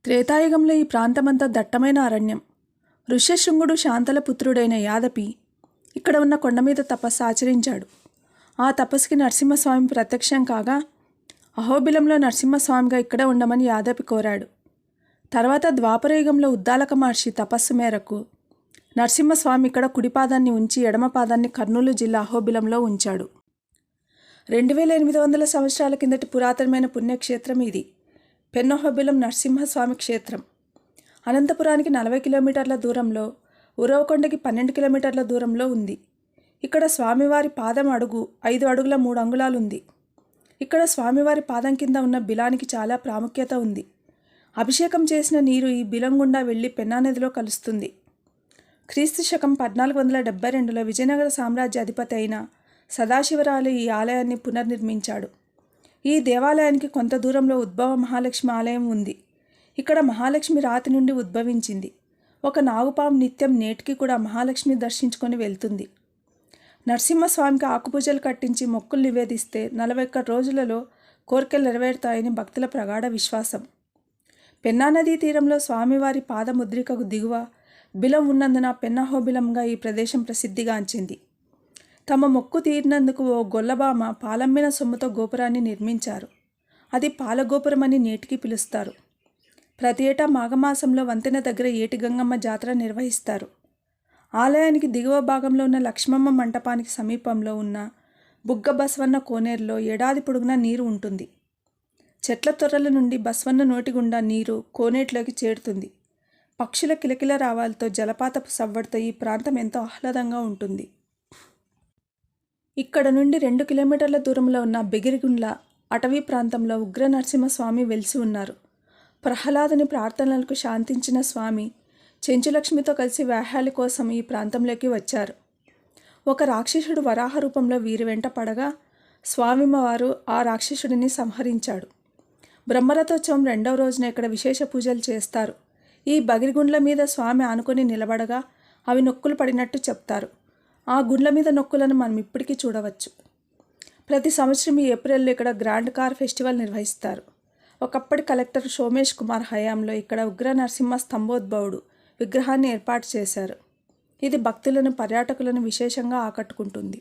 త్రేతాయుగంలో ఈ ప్రాంతమంతా దట్టమైన అరణ్యం. ఋష్యశృంగుడు శాంతల పుత్రుడైన యాదపి ఇక్కడ ఉన్న కొండ మీద తపస్సు ఆచరించాడు. ఆ తపస్సుకి నరసింహస్వామి ప్రత్యక్షం కాగా అహోబిలంలో నరసింహస్వామిగా ఇక్కడే ఉండమని యాదపి కోరాడు. తర్వాత ద్వాపరయుగంలో ఉద్దాలక మహర్షి తపస్సు మేరకు నరసింహస్వామి ఇక్కడ కుడిపాదాన్ని ఉంచి ఎడమ పాదాన్ని కర్నూలు జిల్లా అహోబిలంలో ఉంచాడు. 2800 సంవత్సరాల కిందటి పురాతనమైన పుణ్యక్షేత్రం ఇది. పెన్నహోబిలం నరసింహస్వామి క్షేత్రం. అనంతపురానికి 40 కిలోమీటర్ల దూరంలో, ఉరవకొండకి 12 కిలోమీటర్ల దూరంలో ఉంది. ఇక్కడ స్వామివారి పాదం అడుగు 5 అడుగుల 3 అంగుళాలు ఉంది. ఇక్కడ స్వామివారి పాదం కింద ఉన్న బిలానికి చాలా ప్రాముఖ్యత ఉంది. అభిషేకం చేసిన నీరు ఈ బిలం గుండా వెళ్ళి పెన్నా నదిలో కలుస్తుంది. క్రీస్తు శకం 1472లో విజయనగర సామ్రాజ్య అధిపతి అయిన సదాశివరాయలు ఈ ఆలయాన్ని పునర్నిర్మించాడు. ఈ దేవాలయానికి కొంత దూరంలో ఉద్భవ మహాలక్ష్మి ఆలయం ఉంది. ఇక్కడ మహాలక్ష్మి రాతి నుండి ఉద్భవించింది. ఒక నాగుపాము నిత్యం నేటికి కూడా మహాలక్ష్మి దర్శించుకొని వెళ్తుంది. నరసింహస్వామికి ఆకుపూజలు కట్టించి మొక్కులు నివేదిస్తే 41 రోజులలో కోర్కెలు నెరవేరుతాయని భక్తుల ప్రగాఢ విశ్వాసం. పెన్నా నదీ తీరంలో స్వామివారి పాదముద్రికకు దిగువ బిలం ఉన్నందున పెన్నహోబిలంగా ఈ ప్రదేశం ప్రసిద్ధిగాంచింది. తమ మొక్కు తీరినందుకు ఓ గొల్లబామ పాలమ్మిన సొమ్ముతో గోపురాన్ని నిర్మించారు. అది పాలగోపురమని నేటికి పిలుస్తారు. ప్రతి ఏటా మాఘమాసంలో వంతెన దగ్గర ఏటిగంగమ్మ జాతర నిర్వహిస్తారు. ఆలయానికి దిగువ భాగంలో ఉన్న లక్ష్మమ్మ మంటపానికి సమీపంలో ఉన్న బుగ్గ బస్వన్న కోనేరులో ఏడాది పొడుగునా నీరు ఉంటుంది. చెట్ల తొర్రల నుండి బస్వన్న నోటి గుండా నీరు కోనేటిలోకి చేరుతుంది. పక్షుల కిలకిల రావాలతో జలపాతపు సవ్వడితో ఈ ప్రాంతం ఎంతో ఆహ్లాదంగా ఉంటుంది. ఇక్కడ నుండి 2 కిలోమీటర్ల దూరంలో ఉన్న బెగిరిగుండ్ల అటవీ ప్రాంతంలో ఉగ్ర నరసింహస్వామి వెలిసి ఉన్నారు. ప్రహ్లాదుని ప్రార్థనలకు శాంతించిన స్వామి చెంచులక్ష్మితో కలిసి వ్యాహ్యాలి కోసం ఈ ప్రాంతంలోకి వచ్చారు. ఒక రాక్షసుడు వరాహ రూపంలో వీరి వెంట పడగా స్వామివారు ఆ రాక్షసుడిని సంహరించాడు. బ్రహ్మరథోత్సవం 2వ రోజున ఇక్కడ విశేష పూజలు చేస్తారు. ఈ బగిరిగుండ్ల మీద స్వామి ఆనుకొని నిలబడగా అవి నొక్కులు పడినట్టు చెప్తారు. ఆ గుండ్ల మీద నొక్కులను మనం ఇప్పటికీ చూడవచ్చు. ప్రతి సంవత్సరం ఈ ఏప్రిల్లో ఇక్కడ గ్రాండ్ కార్ ఫెస్టివల్ నిర్వహిస్తారు. ఒకప్పటి కలెక్టర్ సోమేష్ కుమార్ హయాంలో ఇక్కడ ఉగ్ర నరసింహ స్తంభోద్భవుడు విగ్రహాన్ని ఏర్పాటు చేశారు. ఇది భక్తులను, పర్యాటకులను విశేషంగా ఆకట్టుకుంటుంది.